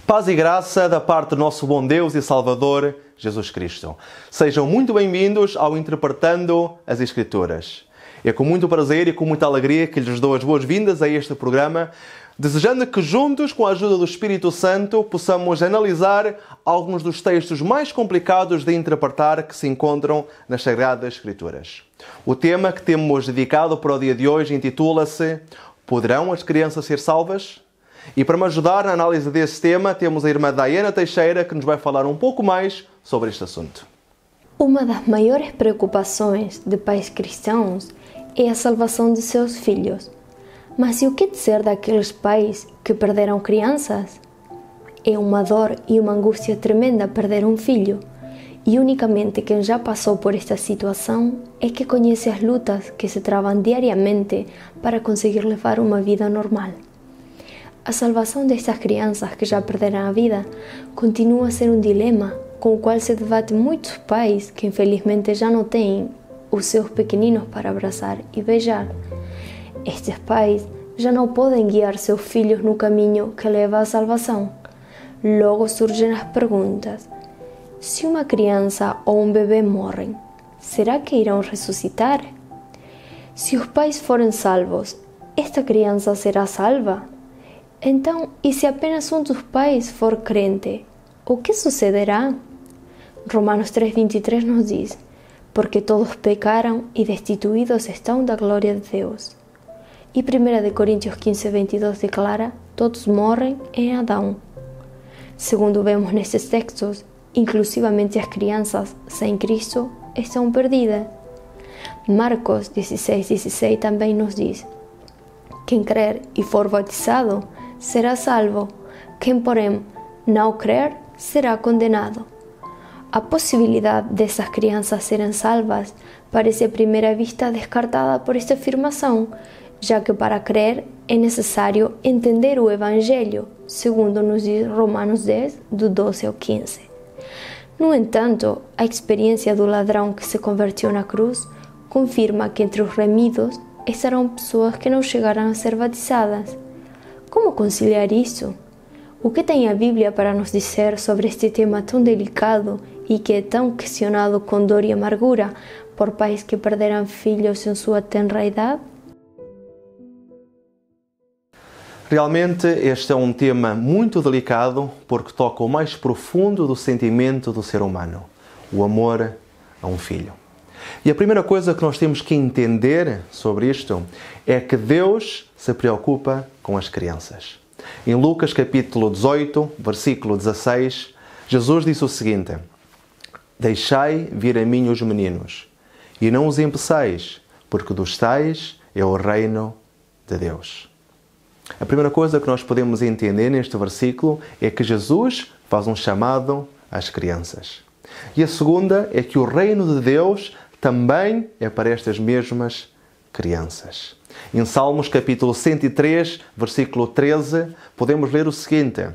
Paz e graça da parte do nosso bom Deus e Salvador, Jesus Cristo. Sejam muito bem-vindos ao Interpretando as Escrituras. É com muito prazer e com muita alegria que lhes dou as boas-vindas a este programa, desejando que juntos, com a ajuda do Espírito Santo, possamos analisar alguns dos textos mais complicados de interpretar que se encontram nas Sagradas Escrituras. O tema que temos dedicado para o dia de hoje intitula-se Poderão as crianças ser salvas? E para me ajudar na análise desse tema, temos a irmã Diana Teixeira, que nos vai falar um pouco mais sobre este assunto. Uma das maiores preocupações de pais cristãos é a salvação de seus filhos. Mas e o que dizer daqueles pais que perderam crianças? É uma dor e uma angústia tremenda perder um filho. E unicamente quem já passou por esta situação é que conhece as lutas que se travam diariamente para conseguir levar uma vida normal. A salvação destas crianças que já perderam a vida continua a ser um dilema com o qual se debate muitos pais que infelizmente já não têm os seus pequeninos para abraçar e beijar. Estes pais já não podem guiar seus filhos no caminho que leva à salvação. Logo surgem as perguntas: se uma criança ou um bebê morrem, será que irão ressuscitar? Se os pais forem salvos, esta criança será salva? Então, e se apenas um dos pais for crente, o que sucederá? Romanos 3:23 nos diz: porque todos pecaram e destituídos estão da glória de Deus. E 1 Coríntios 15:22 declara: todos morrem em Adão. Segundo vemos nestes textos, inclusivamente as crianças sem Cristo estão perdidas. Marcos 16:16 também nos diz: quem crer e for batizado será salvo, quem porém não crer será condenado. A possibilidade dessas crianças serem salvas parece à primeira vista descartada por esta afirmação, já que para crer é necessário entender o Evangelho, segundo nos diz Romanos 10, do 12 ao 15. No entanto, a experiência do ladrão que se converteu na cruz confirma que entre os remidos estarão pessoas que não chegarão a ser batizadas. Como conciliar isso? O que tem a Bíblia para nos dizer sobre este tema tão delicado e que é tão questionado com dor e amargura por pais que perderam filhos em sua tenra idade? Realmente este é um tema muito delicado porque toca o mais profundo do sentimento do ser humano, o amor a um filho. E a primeira coisa que nós temos que entender sobre isto é que Deus se preocupa com as crianças. Em Lucas capítulo 18, versículo 16, Jesus disse o seguinte: deixai vir a mim os meninos, e não os impeçais, porque dos tais é o reino de Deus. A primeira coisa que nós podemos entender neste versículo é que Jesus faz um chamado às crianças. E a segunda é que o reino de Deus também é para estas mesmas crianças. Em Salmos capítulo 103, versículo 13, podemos ler o seguinte: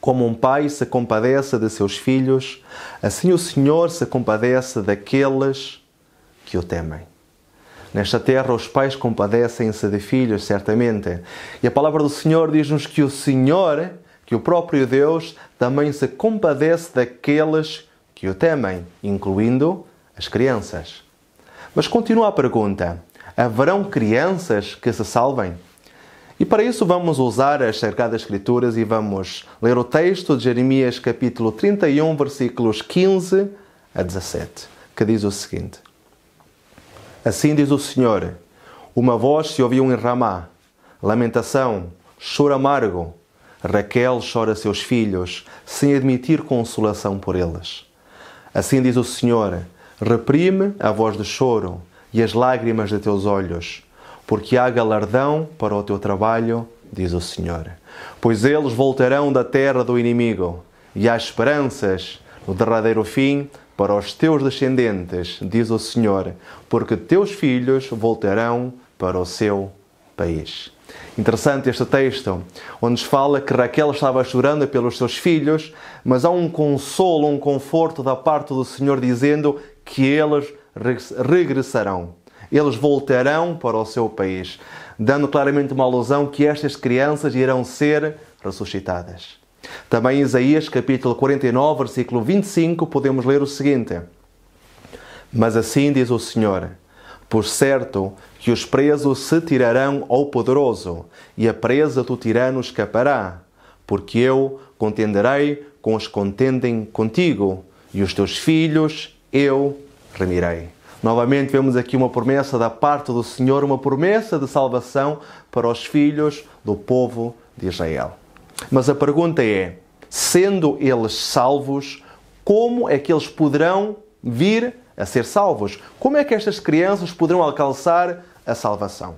como um pai se compadece de seus filhos, assim o Senhor se compadece daqueles que o temem. Nesta terra os pais compadecem-se de filhos, certamente. E a palavra do Senhor diz-nos que o Senhor, que o próprio Deus, também se compadece daqueles que o temem, incluindo as crianças. Mas continua a pergunta: haverão crianças que se salvem? E para isso vamos usar as Sagradas Escrituras e vamos ler o texto de Jeremias capítulo 31, versículos 15 a 17, que diz o seguinte: assim diz o Senhor, uma voz se ouviu em Ramá, lamentação, choro amargo. Raquel chora seus filhos, sem admitir consolação por eles. Assim diz o Senhor, reprime a voz do choro e as lágrimas de teus olhos, porque há galardão para o teu trabalho, diz o Senhor. Pois eles voltarão da terra do inimigo, e há esperanças no derradeiro fim para os teus descendentes, diz o Senhor, porque teus filhos voltarão para o seu país. Interessante este texto, onde nos fala que Raquel estava chorando pelos seus filhos, mas há um consolo, um conforto da parte do Senhor dizendo que eles regressarão. Eles voltarão para o seu país, dando claramente uma alusão que estas crianças irão ser ressuscitadas. Também em Isaías, capítulo 49, versículo 25, podemos ler o seguinte: Mas assim diz o Senhor, por certo que os presos se tirarão ao poderoso, e a presa do tirano escapará, porque eu contenderei com os que contendem contigo, e os teus filhos eu remirei. Novamente vemos aqui uma promessa da parte do Senhor, uma promessa de salvação para os filhos do povo de Israel. Mas a pergunta é, sendo eles salvos, como é que eles poderão vir a ser salvos? Como é que estas crianças poderão alcançar a salvação?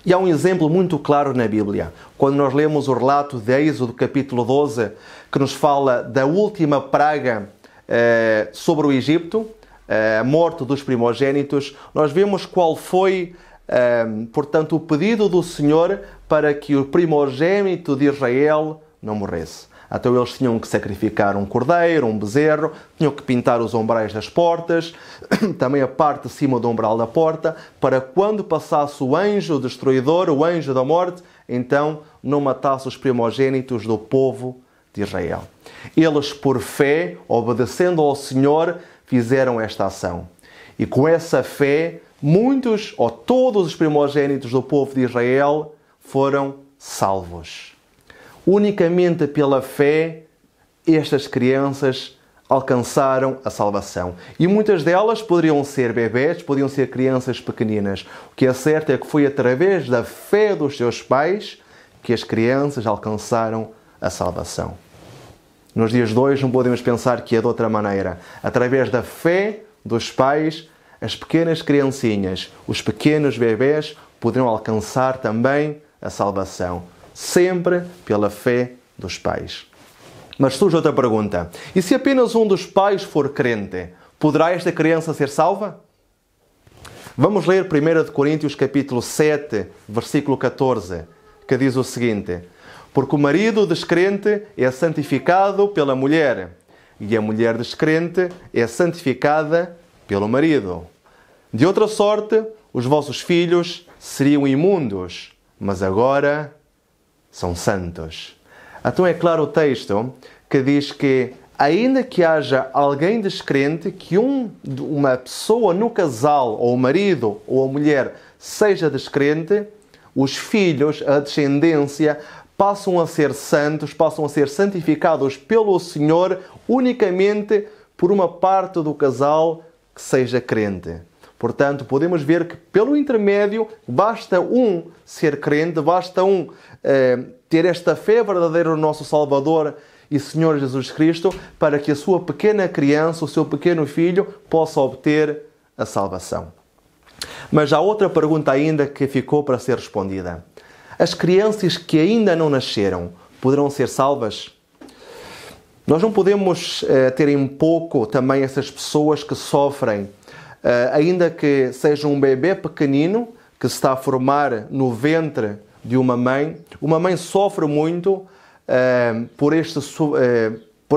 E há um exemplo muito claro na Bíblia. Quando nós lemos o relato de Êxodo, capítulo 12, que nos fala da última praga sobre o Egito, a morte dos primogênitos, nós vemos qual foi, portanto, o pedido do Senhor para que o primogênito de Israel não morresse. Então eles tinham que sacrificar um cordeiro, um bezerro, tinham que pintar os umbrais das portas, também a parte de cima do umbral da porta, para quando passasse o anjo destruidor, o anjo da morte, então não matasse os primogênitos do povo de Israel. Eles, por fé, obedecendo ao Senhor, fizeram esta ação. E com essa fé, muitos ou todos os primogênitos do povo de Israel foram salvos. Unicamente pela fé, estas crianças alcançaram a salvação. E muitas delas poderiam ser bebés, podiam ser crianças pequeninas. O que é certo é que foi através da fé dos seus pais que as crianças alcançaram a salvação. Nos dias de hoje não podemos pensar que é de outra maneira. Através da fé dos pais, as pequenas criancinhas, os pequenos bebés poderão alcançar também a salvação. Sempre pela fé dos pais. Mas surge outra pergunta. E se apenas um dos pais for crente, poderá esta criança ser salva? Vamos ler 1 Coríntios capítulo 7, versículo 14, que diz o seguinte: Porque o marido descrente é santificado pela mulher, e a mulher descrente é santificada pelo marido. De outra sorte, os vossos filhos seriam imundos, mas agora são santos. Então é claro o texto que diz que, ainda que haja alguém descrente, que uma pessoa no casal, ou o marido ou a mulher, seja descrente, os filhos, a descendência, passam a ser santos, passam a ser santificados pelo Senhor unicamente por uma parte do casal que seja crente. Portanto, podemos ver que pelo intermédio basta um ser crente, basta um ter esta fé verdadeira no nosso Salvador e Senhor Jesus Cristo, para que a sua pequena criança, o seu pequeno filho, possa obter a salvação. Mas há outra pergunta ainda que ficou para ser respondida. As crianças que ainda não nasceram poderão ser salvas? Nós não podemos ter em pouco também essas pessoas que sofrem, ainda que seja um bebê pequenino que se está a formar no ventre de uma mãe sofre muito por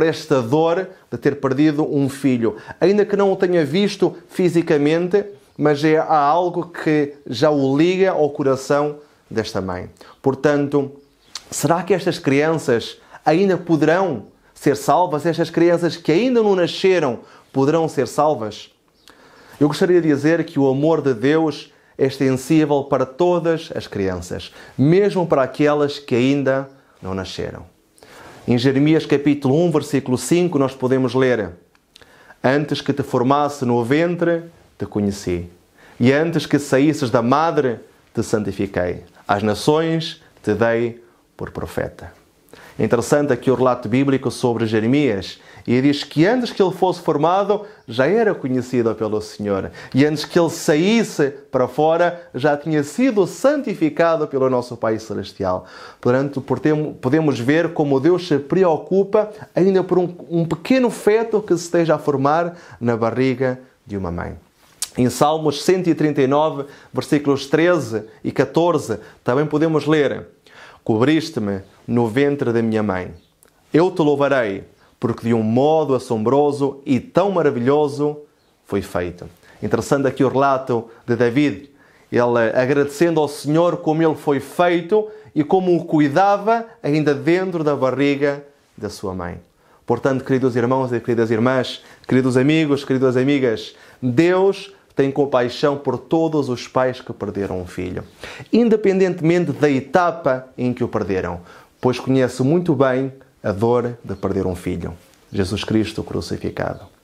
esta dor de ter perdido um filho. Ainda que não o tenha visto fisicamente, mas há algo que já o liga ao coração desta mãe. Portanto, será que estas crianças ainda poderão ser salvas? Estas crianças que ainda não nasceram poderão ser salvas? Eu gostaria de dizer que o amor de Deus é extensível para todas as crianças, mesmo para aquelas que ainda não nasceram. Em Jeremias capítulo 1, versículo 5, nós podemos ler: Antes que te formasse no ventre, te conheci, e antes que saísses da madre, te santifiquei. Às nações te dei por profeta. É interessante aqui o relato bíblico sobre Jeremias, e diz que antes que ele fosse formado, já era conhecido pelo Senhor. E antes que ele saísse para fora, já tinha sido santificado pelo nosso Pai Celestial. Portanto, podemos ver como Deus se preocupa ainda por um pequeno feto que se esteja a formar na barriga de uma mãe. Em Salmos 139, versículos 13 e 14, também podemos ler: Cobriste-me no ventre da minha mãe. Eu te louvarei, porque de um modo assombroso e tão maravilhoso foi feito. Interessante aqui o relato de David, ele agradecendo ao Senhor como ele foi feito e como o cuidava ainda dentro da barriga da sua mãe. Portanto, queridos irmãos e queridas irmãs, queridos amigos, queridas amigas, Deus tem compaixão por todos os pais que perderam um filho, independentemente da etapa em que o perderam, pois conhece muito bem a dor de perder um filho, Jesus Cristo crucificado.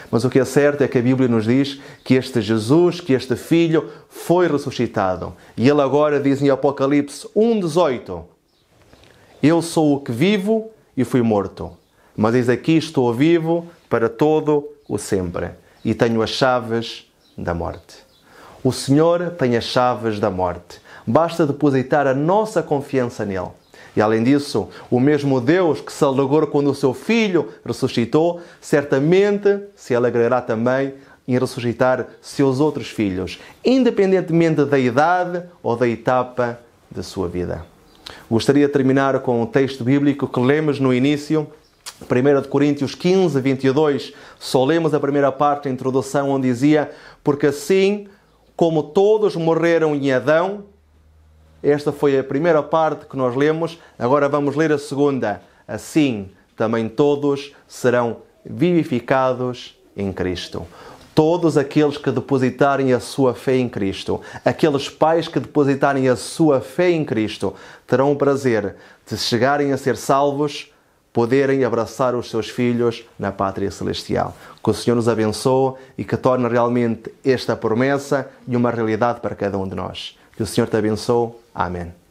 Mas o que é certo é que a Bíblia nos diz que este Jesus, que este Filho, foi ressuscitado. E ele agora diz em Apocalipse 1,18: Eu sou o que vivo e fui morto, mas eis aqui estou vivo para todo o sempre e tenho as chaves da morte. O Senhor tem as chaves da morte. Basta depositar a nossa confiança nele. E além disso, o mesmo Deus que se alegrou quando o seu Filho ressuscitou, certamente se alegrará também em ressuscitar seus outros filhos, independentemente da idade ou da etapa da sua vida. Gostaria de terminar com um texto bíblico que lemos no início, 1 Coríntios 15, 22. Só lemos a primeira parte, a introdução, onde dizia: porque assim como todos morreram em Adão. Esta foi a primeira parte que nós lemos. Agora vamos ler a segunda. Assim também todos serão vivificados em Cristo. Todos aqueles que depositarem a sua fé em Cristo, aqueles pais que depositarem a sua fé em Cristo, terão o prazer de chegarem a ser salvos, poderem abraçar os seus filhos na pátria celestial. Que o Senhor nos abençoe e que torne realmente esta promessa e uma realidade para cada um de nós. Que o Senhor te abençoe. Amém.